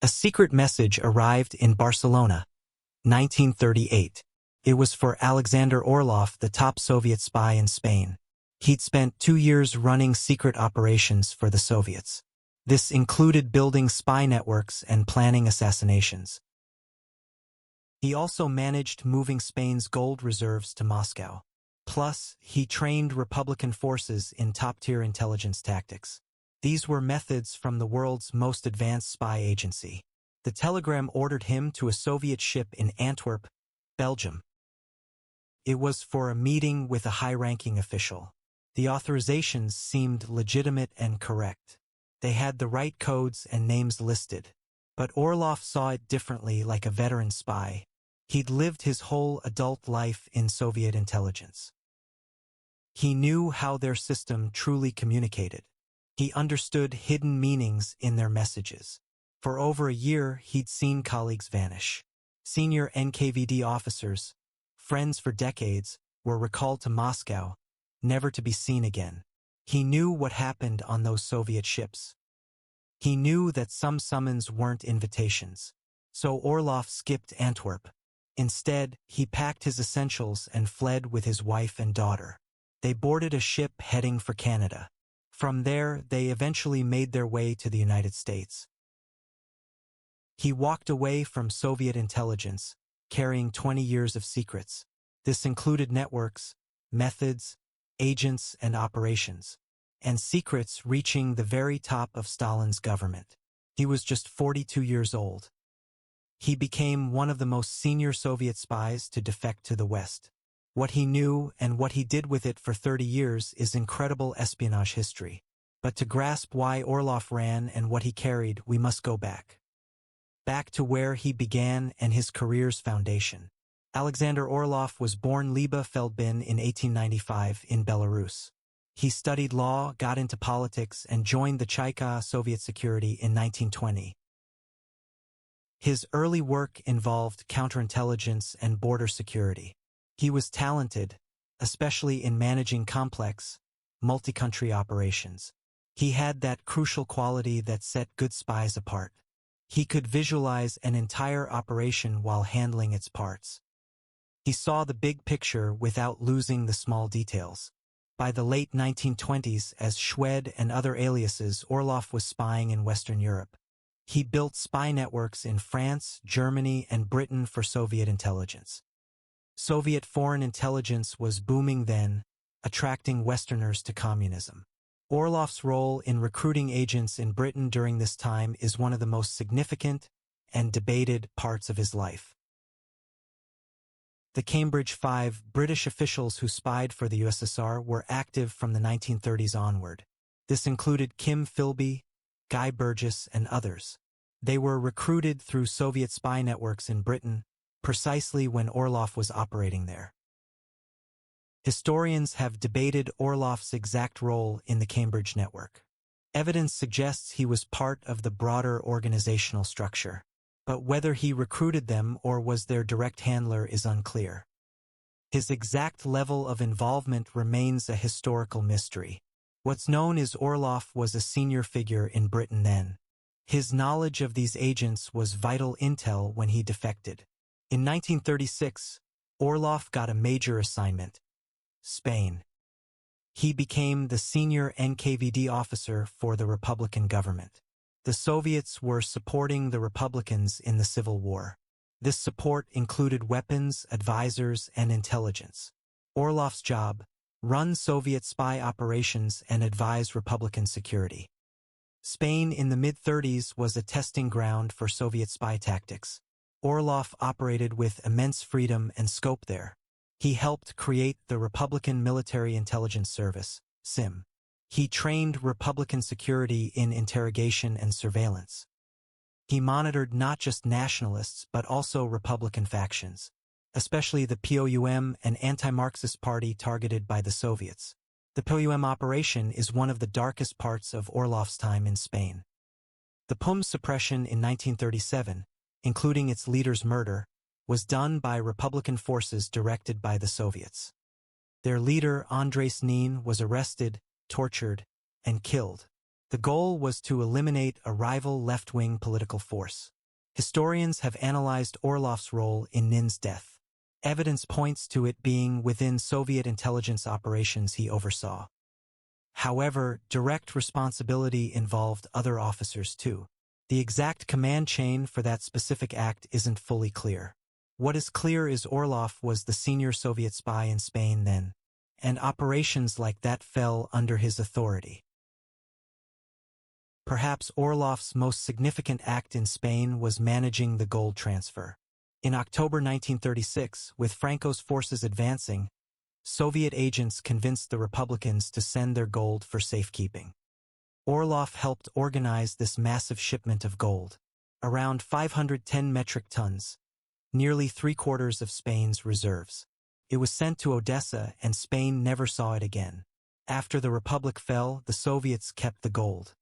A secret message arrived in Barcelona, 1938. It was for Alexander Orlov, the top Soviet spy in Spain. He'd spent 2 years running secret operations for the Soviets. This included building spy networks and planning assassinations. He also managed moving Spain's gold reserves to Moscow. Plus, he trained Republican forces in top-tier intelligence tactics. These were methods from the world's most advanced spy agency. The telegram ordered him to a Soviet ship in Antwerp, Belgium. It was for a meeting with a high-ranking official. The authorizations seemed legitimate and correct. They had the right codes and names listed. But Orlov saw it differently, like a veteran spy. He'd lived his whole adult life in Soviet intelligence. He knew how their system truly communicated. He understood hidden meanings in their messages. For over a year, he'd seen colleagues vanish. Senior NKVD officers, friends for decades, were recalled to Moscow, never to be seen again. He knew what happened on those Soviet ships. He knew that some summons weren't invitations. So Orlov skipped Antwerp. Instead, he packed his essentials and fled with his wife and daughter. They boarded a ship heading for Canada. From there, they eventually made their way to the United States. He walked away from Soviet intelligence, carrying 20 years of secrets. This included networks, methods, agents, and operations, and secrets reaching the very top of Stalin's government. He was just 42 years old. He became one of the most senior Soviet spies to defect to the West. What he knew and what he did with it for 30 years is incredible espionage history. But to grasp why Orlov ran and what he carried, we must go back. Back to where he began and his career's foundation. Alexander Orlov was born Liba Feldbin in 1895 in Belarus. He studied law, got into politics, and joined the Cheka Soviet Security in 1920. His early work involved counterintelligence and border security. He was talented, especially in managing complex, multi-country operations. He had that crucial quality that set good spies apart. He could visualize an entire operation while handling its parts. He saw the big picture without losing the small details. By the late 1920s, as Schwed and other aliases, Orlov was spying in Western Europe. He built spy networks in France, Germany, and Britain for Soviet intelligence. Soviet foreign intelligence was booming then, attracting Westerners to communism. Orlov's role in recruiting agents in Britain during this time is one of the most significant and debated parts of his life. The Cambridge Five, British officials who spied for the USSR, were active from the 1930s onward. This included Kim Philby, Guy Burgess, and others. They were recruited through Soviet spy networks in Britain, precisely when Orlov was operating there. Historians have debated Orlov's exact role in the Cambridge network. Evidence suggests he was part of the broader organizational structure, but whether he recruited them or was their direct handler is unclear. His exact level of involvement remains a historical mystery. What's known is Orlov was a senior figure in Britain then. His knowledge of these agents was vital intel when he defected. In 1936, Orlov got a major assignment: Spain. He became the senior NKVD officer for the Republican government. The Soviets were supporting the Republicans in the Civil War. This support included weapons, advisors, and intelligence. Orlov's job: run Soviet spy operations and advise Republican security. Spain in the mid-30s was a testing ground for Soviet spy tactics. Orlov operated with immense freedom and scope there. He helped create the Republican Military Intelligence Service, SIM. He trained Republican security in interrogation and surveillance. He monitored not just nationalists but also Republican factions, especially the POUM, an anti-Marxist party targeted by the Soviets. The POUM operation is one of the darkest parts of Orlov's time in Spain. The POUM's suppression in 1937, including its leader's murder, was done by Republican forces directed by the Soviets. Their leader, Andres Nin, was arrested, tortured, and killed. The goal was to eliminate a rival left-wing political force. Historians have analyzed Orlov's role in Nin's death. Evidence points to it being within Soviet intelligence operations he oversaw. However, direct responsibility involved other officers too. The exact command chain for that specific act isn't fully clear. What is clear is Orlov was the senior Soviet spy in Spain then, and operations like that fell under his authority. Perhaps Orlov's most significant act in Spain was managing the gold transfer. In October 1936, with Franco's forces advancing, Soviet agents convinced the Republicans to send their gold for safekeeping. Orlov helped organize this massive shipment of gold, around 510 metric tons, nearly 3/4 of Spain's reserves. It was sent to Odessa and Spain never saw it again. After the Republic fell, the Soviets kept the gold.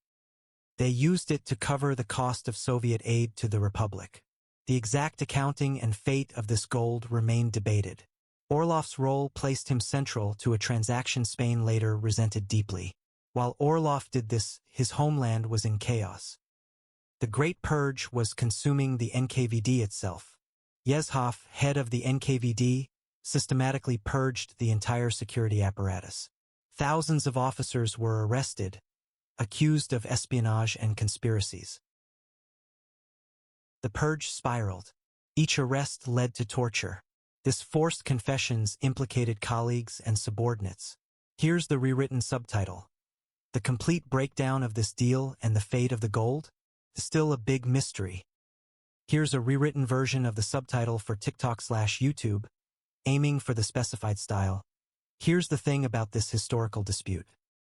They used it to cover the cost of Soviet aid to the Republic. The exact accounting and fate of this gold remain debated. Orlov's role placed him central to a transaction Spain later resented deeply. While Orlov did this, his homeland was in chaos. The Great Purge was consuming the NKVD itself. Yezhov, head of the NKVD, systematically purged the entire security apparatus. Thousands of officers were arrested, accused of espionage and conspiracies. The purge spiraled. Each arrest led to torture. This forced confessions implicated colleagues and subordinates. Here's the rewritten subtitle. The complete breakdown of this deal and the fate of the gold? Still a big mystery. Here's a rewritten version of the subtitle for TikTok/YouTube, aiming for the specified style. Here's the thing about this historical dispute.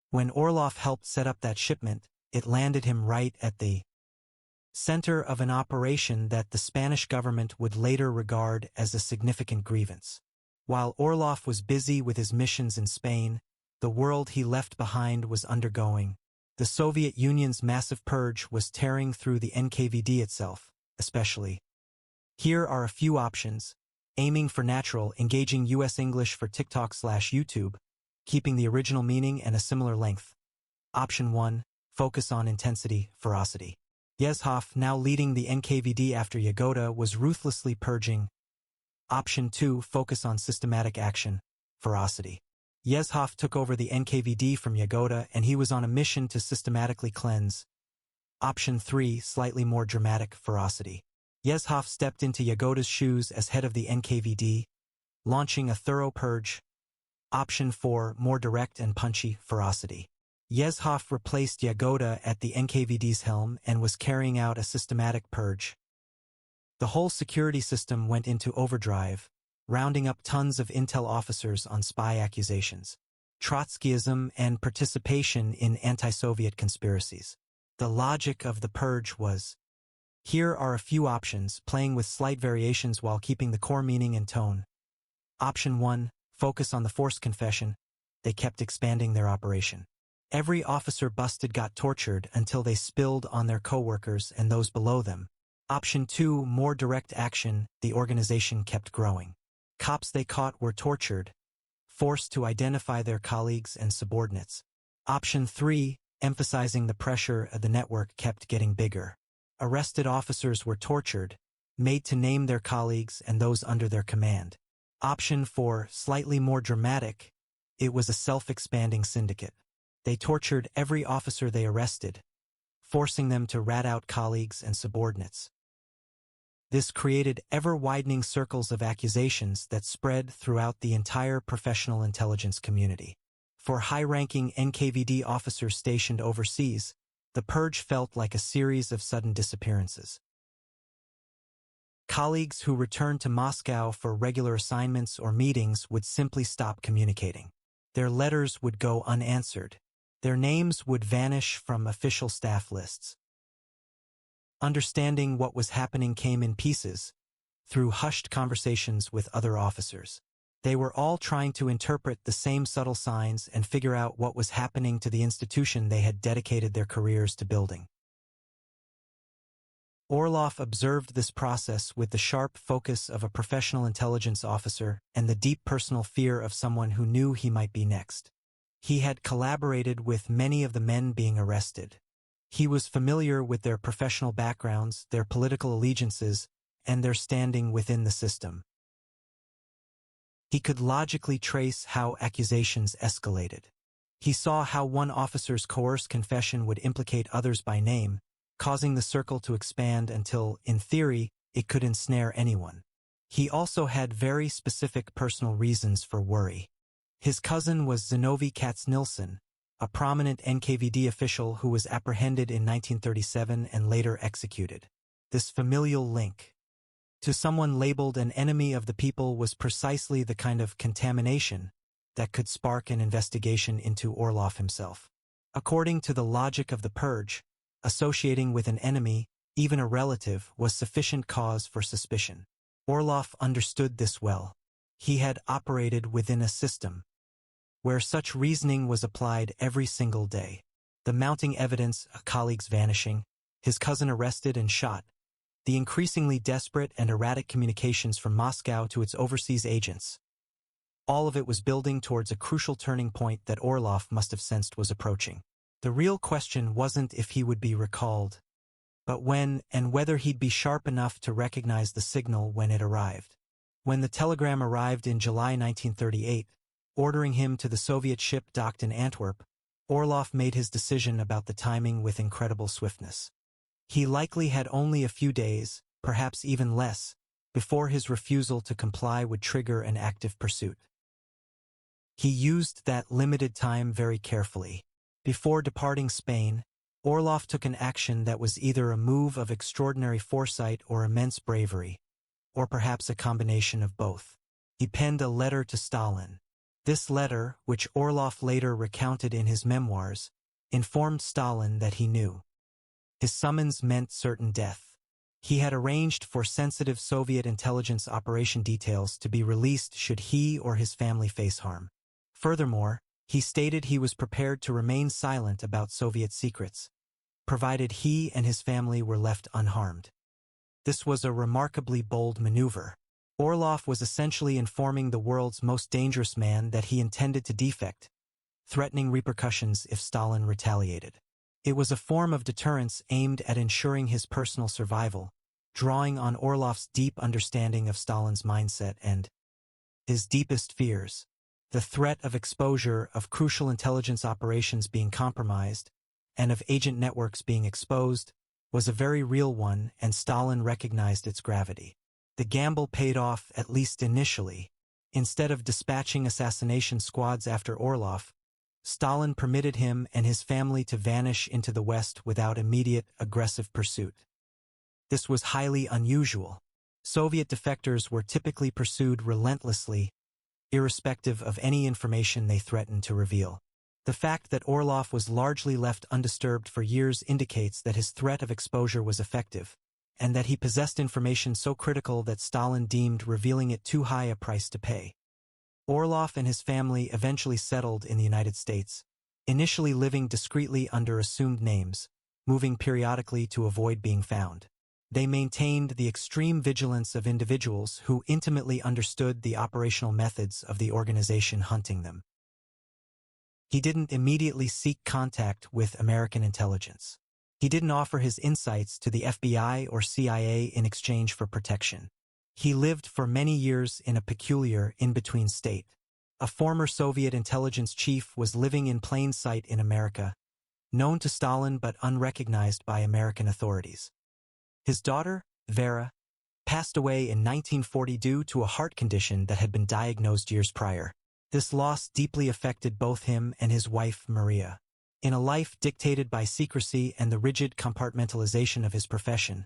When Orlov helped set up that shipment, it landed him right at the center of an operation that the Spanish government would later regard as a significant grievance. While Orlov was busy with his missions in Spain, the world he left behind was undergoing. The Soviet Union's massive purge was tearing through the NKVD itself, especially. Here are a few options. Aiming for natural, engaging US English for TikTok/YouTube, keeping the original meaning and a similar length. Option 1, focus on intensity, ferocity. Yezhov, now leading the NKVD after Yagoda, was ruthlessly purging. Option 2, focus on systematic action, ferocity. Yezhov took over the NKVD from Yagoda and he was on a mission to systematically cleanse. Option 3, slightly more dramatic, ferocity. Yezhov stepped into Yagoda's shoes as head of the NKVD, launching a thorough purge. Option 4, more direct and punchy, ferocity. Yezhov replaced Yagoda at the NKVD's helm and was carrying out a systematic purge. The whole security system went into overdrive, rounding up tons of intel officers on spy accusations, Trotskyism, and participation in anti-Soviet conspiracies. The logic of the purge was, here are a few options, playing with slight variations while keeping the core meaning and tone. Option 1, focus on the forced confession. They kept expanding their operation. Every officer busted got tortured until they spilled on their co-workers and those below them. Option 2, more direct action. The organization kept growing. Cops they caught were tortured, forced to identify their colleagues and subordinates. Option 3, emphasizing the pressure of the network, kept getting bigger. Arrested officers were tortured, made to name their colleagues and those under their command. Option 4, slightly more dramatic. It was a self-expanding syndicate. They tortured every officer they arrested, forcing them to rat out colleagues and subordinates. This created ever-widening circles of accusations that spread throughout the entire professional intelligence community. For high-ranking NKVD officers stationed overseas, the purge felt like a series of sudden disappearances. Colleagues who returned to Moscow for regular assignments or meetings would simply stop communicating. Their letters would go unanswered. Their names would vanish from official staff lists. Understanding what was happening came in pieces, through hushed conversations with other officers. They were all trying to interpret the same subtle signs and figure out what was happening to the institution they had dedicated their careers to building. Orlov observed this process with the sharp focus of a professional intelligence officer and the deep personal fear of someone who knew he might be next. He had collaborated with many of the men being arrested, He was familiar with their professional backgrounds, their political allegiances, and their standing within the system. He could logically trace how accusations escalated. He saw how one officer's coerced confession would implicate others by name, causing the circle to expand until, in theory, it could ensnare anyone. He also had very specific personal reasons for worry. His cousin was Zinovy Katz-Nilsson, a prominent NKVD official who was apprehended in 1937 and later executed. This familial link to someone labeled an enemy of the people was precisely the kind of contamination that could spark an investigation into Orlov himself. According to the logic of the purge, associating with an enemy, even a relative, was sufficient cause for suspicion. Orlov understood this well. He had operated within a system where such reasoning was applied every single day. The mounting evidence, a colleague's vanishing, his cousin arrested and shot, the increasingly desperate and erratic communications from Moscow to its overseas agents. All of it was building towards a crucial turning point that Orlov must have sensed was approaching. The real question wasn't if he would be recalled, but when and whether he'd be sharp enough to recognize the signal when it arrived. When the telegram arrived in July 1938, ordering him to the Soviet ship docked in Antwerp, Orlov made his decision about the timing with incredible swiftness. He likely had only a few days, perhaps even less, before his refusal to comply would trigger an active pursuit. He used that limited time very carefully. Before departing Spain, Orlov took an action that was either a move of extraordinary foresight or immense bravery, or perhaps a combination of both. He penned a letter to Stalin. This letter, which Orlov later recounted in his memoirs, informed Stalin that he knew his summons meant certain death. He had arranged for sensitive Soviet intelligence operation details to be released should he or his family face harm. Furthermore, he stated he was prepared to remain silent about Soviet secrets, provided he and his family were left unharmed. This was a remarkably bold maneuver. Orlov was essentially informing the world's most dangerous man that he intended to defect, threatening repercussions if Stalin retaliated. It was a form of deterrence aimed at ensuring his personal survival, drawing on Orlov's deep understanding of Stalin's mindset and his deepest fears. The threat of exposure, of crucial intelligence operations being compromised, and of agent networks being exposed, was a very real one, and Stalin recognized its gravity. The gamble paid off, at least initially. Instead of dispatching assassination squads after Orlov, Stalin permitted him and his family to vanish into the West without immediate, aggressive pursuit. This was highly unusual. Soviet defectors were typically pursued relentlessly, irrespective of any information they threatened to reveal. The fact that Orlov was largely left undisturbed for years indicates that his threat of exposure was effective, and that he possessed information so critical that Stalin deemed revealing it too high a price to pay. Orlov and his family eventually settled in the United States, initially living discreetly under assumed names, moving periodically to avoid being found. They maintained the extreme vigilance of individuals who intimately understood the operational methods of the organization hunting them. He didn't immediately seek contact with American intelligence. He didn't offer his insights to the FBI or CIA in exchange for protection. He lived for many years in a peculiar in-between state. A former Soviet intelligence chief was living in plain sight in America, known to Stalin but unrecognized by American authorities. His daughter, Vera, passed away in 1940 due to a heart condition that had been diagnosed years prior. This loss deeply affected both him and his wife, Maria. In a life dictated by secrecy and the rigid compartmentalization of his profession,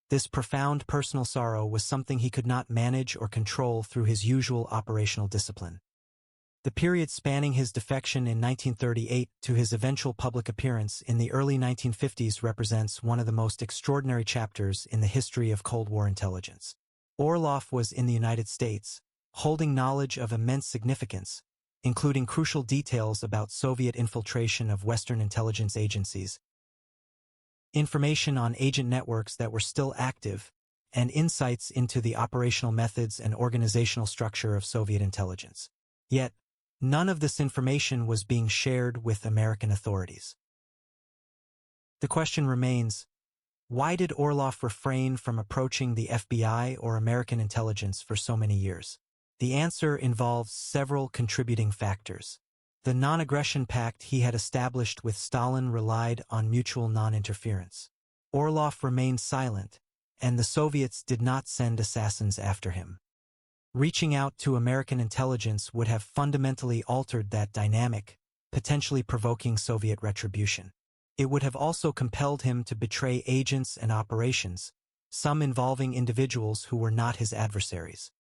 this profound personal sorrow was something he could not manage or control through his usual operational discipline. The period spanning his defection in 1938 to his eventual public appearance in the early 1950s represents one of the most extraordinary chapters in the history of Cold War intelligence. Orlov was in the United States, holding knowledge of immense significance, including crucial details about Soviet infiltration of Western intelligence agencies, information on agent networks that were still active, and insights into the operational methods and organizational structure of Soviet intelligence. Yet, none of this information was being shared with American authorities. The question remains, why did Orlov refrain from approaching the FBI or American intelligence for so many years? The answer involves several contributing factors. The non-aggression pact he had established with Stalin relied on mutual non-interference. Orlov remained silent, and the Soviets did not send assassins after him. Reaching out to American intelligence would have fundamentally altered that dynamic, potentially provoking Soviet retribution. It would have also compelled him to betray agents and operations, some involving individuals who were not his adversaries.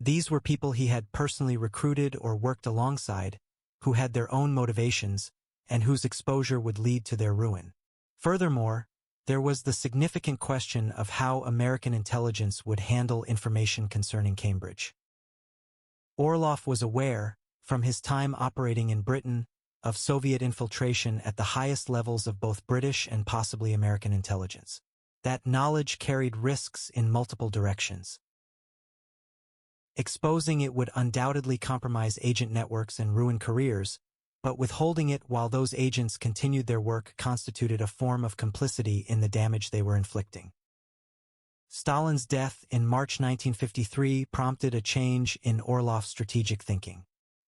These were people he had personally recruited or worked alongside, who had their own motivations, and whose exposure would lead to their ruin. Furthermore, there was the significant question of how American intelligence would handle information concerning Cambridge. Orlov was aware, from his time operating in Britain, of Soviet infiltration at the highest levels of both British and possibly American intelligence. That knowledge carried risks in multiple directions. Exposing it would undoubtedly compromise agent networks and ruin careers, but withholding it while those agents continued their work constituted a form of complicity in the damage they were inflicting. Stalin's death in March 1953 prompted a change in Orlov's strategic thinking.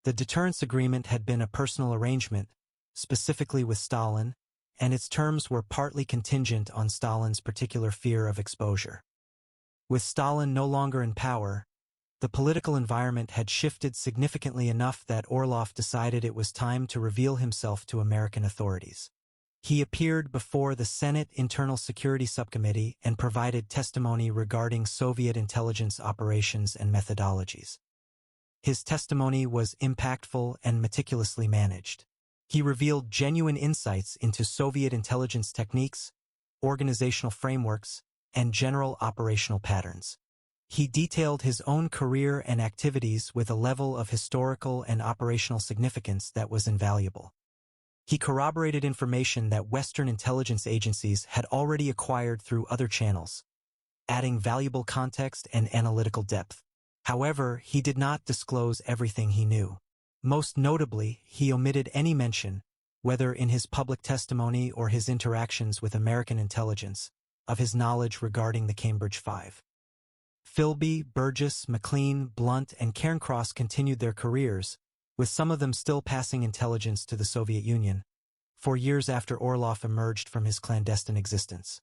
The deterrence agreement had been a personal arrangement, specifically with Stalin, and its terms were partly contingent on Stalin's particular fear of exposure. With Stalin no longer in power, the political environment had shifted significantly enough that Orlov decided it was time to reveal himself to American authorities. He appeared before the Senate Internal Security Subcommittee and provided testimony regarding Soviet intelligence operations and methodologies. His testimony was impactful and meticulously managed. He revealed genuine insights into Soviet intelligence techniques, organizational frameworks, and general operational patterns. He detailed his own career and activities with a level of historical and operational significance that was invaluable. He corroborated information that Western intelligence agencies had already acquired through other channels, adding valuable context and analytical depth. However, he did not disclose everything he knew. Most notably, he omitted any mention, whether in his public testimony or his interactions with American intelligence, of his knowledge regarding the Cambridge Five. Philby, Burgess, McLean, Blunt, and Cairncross continued their careers, with some of them still passing intelligence to the Soviet Union, for years after Orlov emerged from his clandestine existence.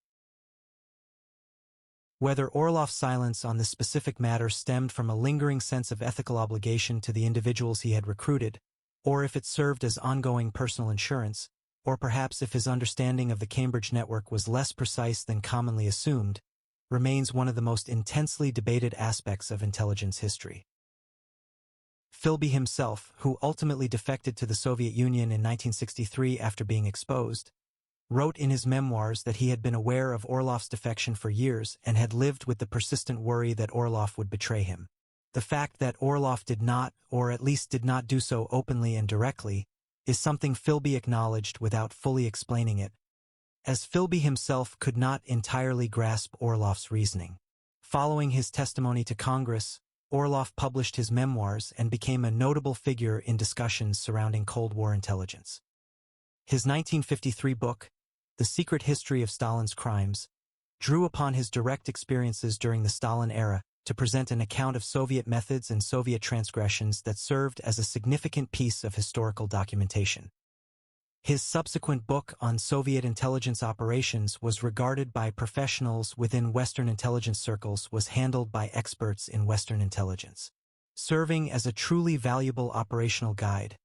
Whether Orlov's silence on this specific matter stemmed from a lingering sense of ethical obligation to the individuals he had recruited, or if it served as ongoing personal insurance, or perhaps if his understanding of the Cambridge network was less precise than commonly assumed, remains one of the most intensely debated aspects of intelligence history. Philby himself, who ultimately defected to the Soviet Union in 1963 after being exposed, wrote in his memoirs that he had been aware of Orlov's defection for years and had lived with the persistent worry that Orlov would betray him. The fact that Orlov did not, or at least did not do so openly and directly, is something Philby acknowledged without fully explaining it, as Philby himself could not entirely grasp Orlov's reasoning. Following his testimony to Congress, Orlov published his memoirs and became a notable figure in discussions surrounding Cold War intelligence. His 1953 book, The Secret History of Stalin's Crimes, drew upon his direct experiences during the Stalin era to present an account of Soviet methods and Soviet transgressions that served as a significant piece of historical documentation. His subsequent book on Soviet intelligence operations was regarded by professionals within Western intelligence circles was handled by experts in Western intelligence, serving as a truly valuable operational guide,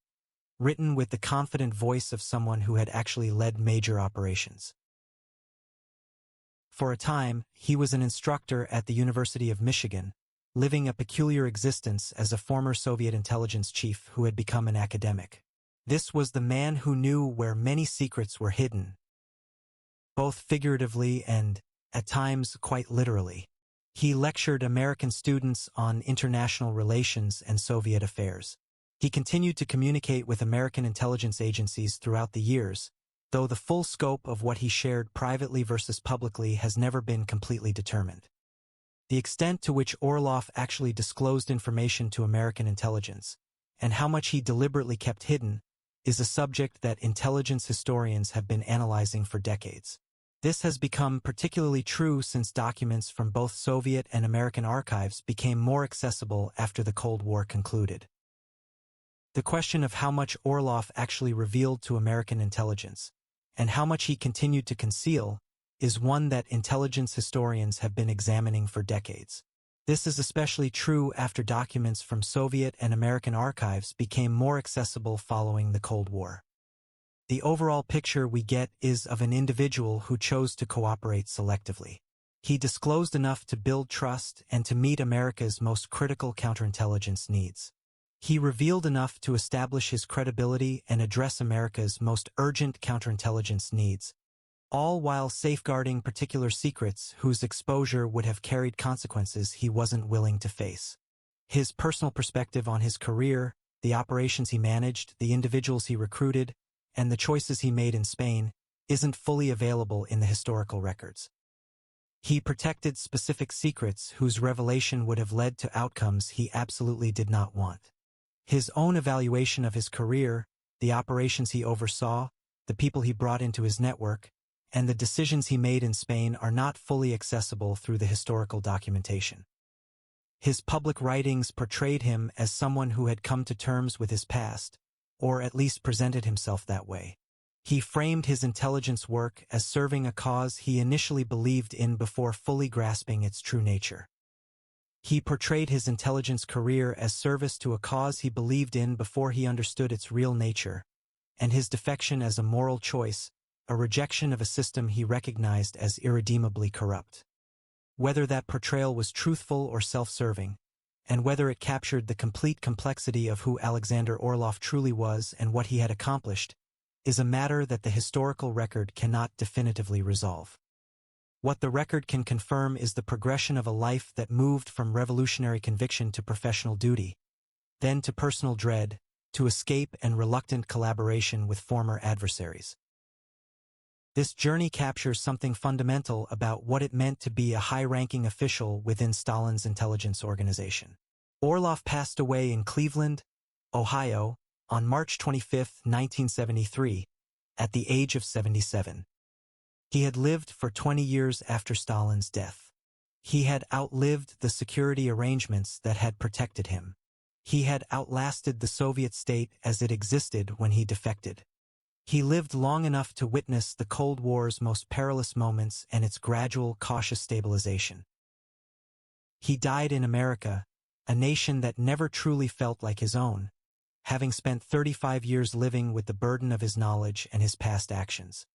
written with the confident voice of someone who had actually led major operations. For a time, he was an instructor at the University of Michigan, living a peculiar existence as a former Soviet intelligence chief who had become an academic. This was the man who knew where many secrets were hidden, both figuratively and, at times, quite literally. He lectured American students on international relations and Soviet affairs. He continued to communicate with American intelligence agencies throughout the years, though the full scope of what he shared privately versus publicly has never been completely determined. The extent to which Orlov actually disclosed information to American intelligence, and how much he deliberately kept hidden, is a subject that intelligence historians have been analyzing for decades. This has become particularly true since documents from both Soviet and American archives became more accessible after the Cold War concluded. The question of how much Orlov actually revealed to American intelligence, and how much he continued to conceal, is one that intelligence historians have been examining for decades. This is especially true after documents from Soviet and American archives became more accessible following the Cold War. The overall picture we get is of an individual who chose to cooperate selectively. He disclosed enough to build trust and to meet America's most critical counterintelligence needs. He revealed enough to establish his credibility and address America's most urgent counterintelligence needs, all while safeguarding particular secrets whose exposure would have carried consequences he wasn't willing to face. His personal perspective on his career, the operations he managed, the individuals he recruited, and the choices he made in Spain isn't fully available in the historical records. He protected specific secrets whose revelation would have led to outcomes he absolutely did not want. His own evaluation of his career, the operations he oversaw, the people he brought into his network, and the decisions he made in Spain are not fully accessible through the historical documentation. His public writings portrayed him as someone who had come to terms with his past, or at least presented himself that way. He framed his intelligence work as serving a cause he initially believed in before fully grasping its true nature. He portrayed his intelligence career as service to a cause he believed in before he understood its real nature, and his defection as a moral choice, a rejection of a system he recognized as irredeemably corrupt. Whether that portrayal was truthful or self-serving, and whether it captured the complete complexity of who Alexander Orlov truly was and what he had accomplished, is a matter that the historical record cannot definitively resolve. What the record can confirm is the progression of a life that moved from revolutionary conviction to professional duty, then to personal dread, to escape and reluctant collaboration with former adversaries. This journey captures something fundamental about what it meant to be a high-ranking official within Stalin's intelligence organization. Orlov passed away in Cleveland, Ohio, on March 25, 1973, at the age of 77. He had lived for 20 years after Stalin's death. He had outlived the security arrangements that had protected him. He had outlasted the Soviet state as it existed when he defected. He lived long enough to witness the Cold War's most perilous moments and its gradual, cautious stabilization. He died in America, a nation that never truly felt like his own, having spent 35 years living with the burden of his knowledge and his past actions.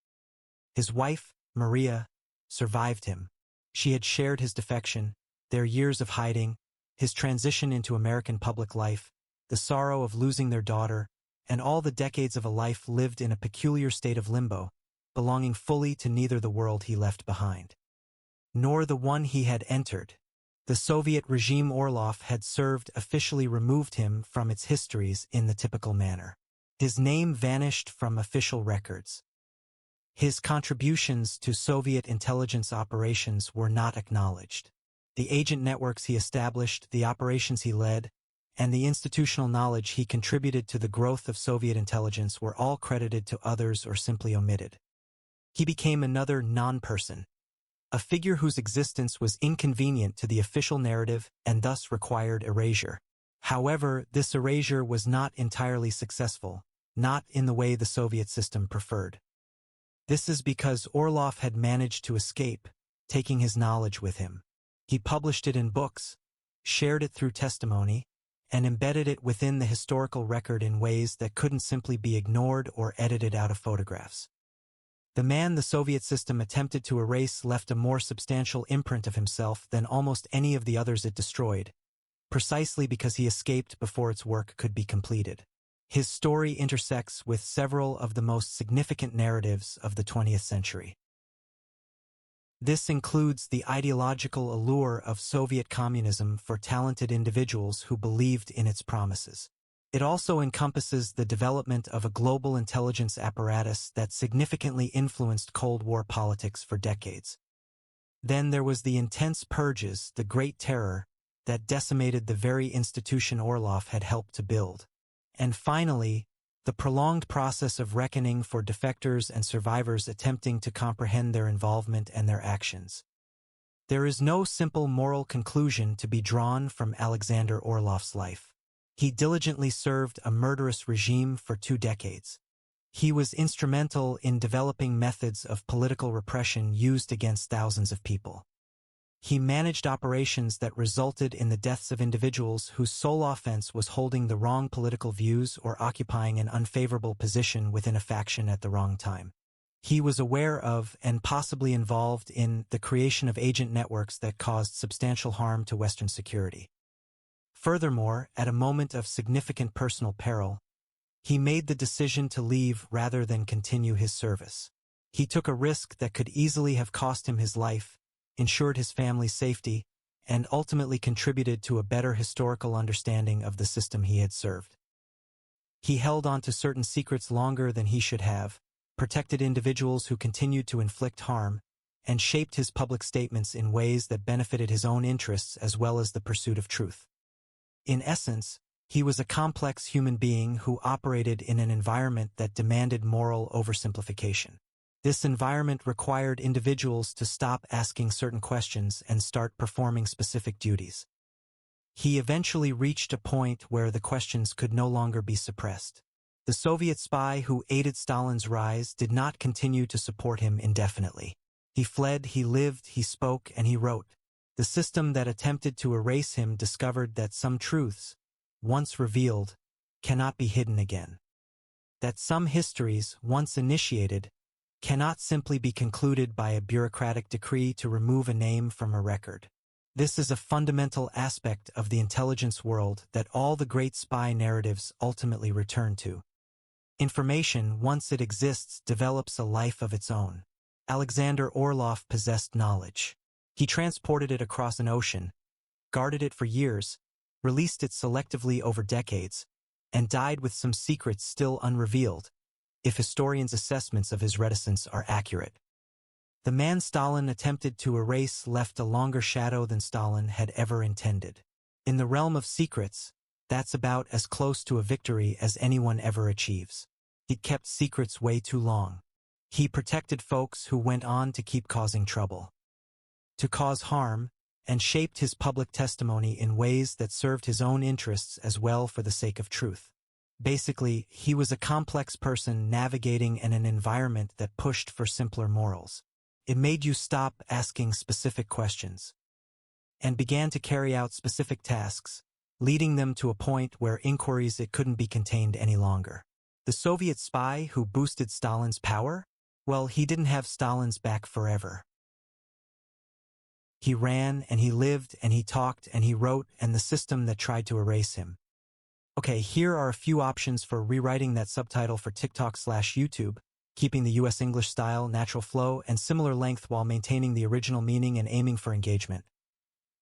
His wife, Maria, survived him. She had shared his defection, their years of hiding, his transition into American public life, the sorrow of losing their daughter, and all the decades of a life lived in a peculiar state of limbo, belonging fully to neither the world he left behind, nor the one he had entered. The Soviet regime Orlov had served officially removed him from its histories in the typical manner. His name vanished from official records. His contributions to Soviet intelligence operations were not acknowledged. The agent networks he established, the operations he led, and the institutional knowledge he contributed to the growth of Soviet intelligence were all credited to others or simply omitted. He became another non-person, a figure whose existence was inconvenient to the official narrative and thus required erasure. However, this erasure was not entirely successful, not in the way the Soviet system preferred. This is because Orlov had managed to escape, taking his knowledge with him. He published it in books, shared it through testimony, and embedded it within the historical record in ways that couldn't simply be ignored or edited out of photographs. The man the Soviet system attempted to erase left a more substantial imprint of himself than almost any of the others it destroyed, precisely because he escaped before its work could be completed. His story intersects with several of the most significant narratives of the 20th century. This includes the ideological allure of Soviet communism for talented individuals who believed in its promises. It also encompasses the development of a global intelligence apparatus that significantly influenced Cold War politics for decades. Then there was the intense purges, the Great Terror, that decimated the very institution Orlov had helped to build. And finally, the prolonged process of reckoning for defectors and survivors attempting to comprehend their involvement and their actions. There is no simple moral conclusion to be drawn from Alexander Orlov's life. He diligently served a murderous regime for 2 decades. He was instrumental in developing methods of political repression used against thousands of people. He managed operations that resulted in the deaths of individuals whose sole offense was holding the wrong political views or occupying an unfavorable position within a faction at the wrong time. He was aware of and possibly involved in the creation of agent networks that caused substantial harm to Western security. Furthermore, at a moment of significant personal peril, he made the decision to leave rather than continue his service. He took a risk that could easily have cost him his life, ensured his family's safety, and ultimately contributed to a better historical understanding of the system he had served. He held on to certain secrets longer than he should have, protected individuals who continued to inflict harm, and shaped his public statements in ways that benefited his own interests as well as the pursuit of truth. In essence, he was a complex human being who operated in an environment that demanded moral oversimplification. This environment required individuals to stop asking certain questions and start performing specific duties. He eventually reached a point where the questions could no longer be suppressed. The Soviet spy who aided Stalin's rise did not continue to support him indefinitely. He fled, he lived, he spoke, and he wrote. The system that attempted to erase him discovered that some truths, once revealed, cannot be hidden again. That some histories, once initiated, cannot simply be concluded by a bureaucratic decree to remove a name from a record. This is a fundamental aspect of the intelligence world that all the great spy narratives ultimately return to. Information, once it exists, develops a life of its own. Alexander Orlov possessed knowledge. He transported it across an ocean, guarded it for years, released it selectively over decades, and died with some secrets still unrevealed, if historians' assessments of his reticence are accurate. The man Stalin attempted to erase left a longer shadow than Stalin had ever intended. In the realm of secrets, that's about as close to a victory as anyone ever achieves. He kept secrets way too long. He protected folks who went on to keep causing trouble, to cause harm, and shaped his public testimony in ways that served his own interests as well for the sake of truth. Basically, he was a complex person navigating in an environment that pushed for simpler morals. It made you stop asking specific questions and began to carry out specific tasks, leading them to a point where inquiries it couldn't be contained any longer. The Soviet spy who boosted Stalin's power? Well, he didn't have Stalin's back forever. He ran, and he lived, and he talked, and he wrote, and the system that tried to erase him. Okay, here are a few options for rewriting that subtitle for TikTok/YouTube, keeping the US English style, natural flow, and similar length while maintaining the original meaning and aiming for engagement.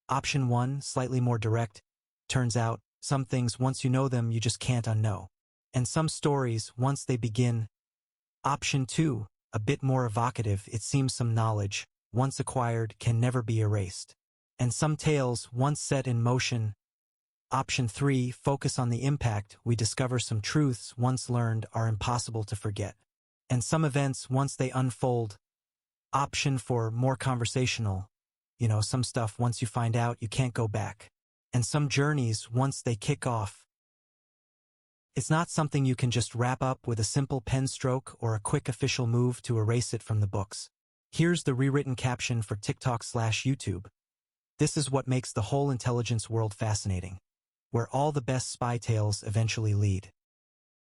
Option 1, slightly more direct. Turns out, some things, once you know them, you just can't unknow. And some stories, once they begin. Option 2, a bit more evocative. It seems some knowledge, once acquired, can never be erased. And some tales, once set in motion. Option 3, focus on the impact. We discover some truths, once learned, are impossible to forget. And some events, once they unfold. Option 4, more conversational. Some stuff, once you find out, you can't go back. And some journeys, once they kick off. It's not something you can just wrap up with a simple pen stroke or a quick official move to erase it from the books. Here's the rewritten caption for TikTok/YouTube. This is what makes the whole intelligence world fascinating, where all the best spy tales eventually lead.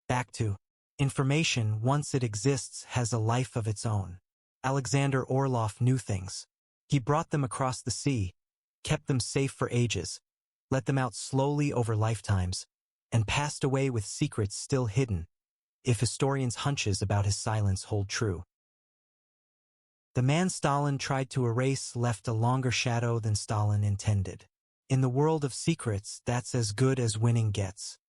Back to information, once it exists, has a life of its own. Alexander Orlov knew things. He brought them across the sea, kept them safe for ages, let them out slowly over lifetimes, and passed away with secrets still hidden, if historians' hunches about his silence hold true. The man Stalin tried to erase left a longer shadow than Stalin intended. In the world of secrets, that's as good as winning gets.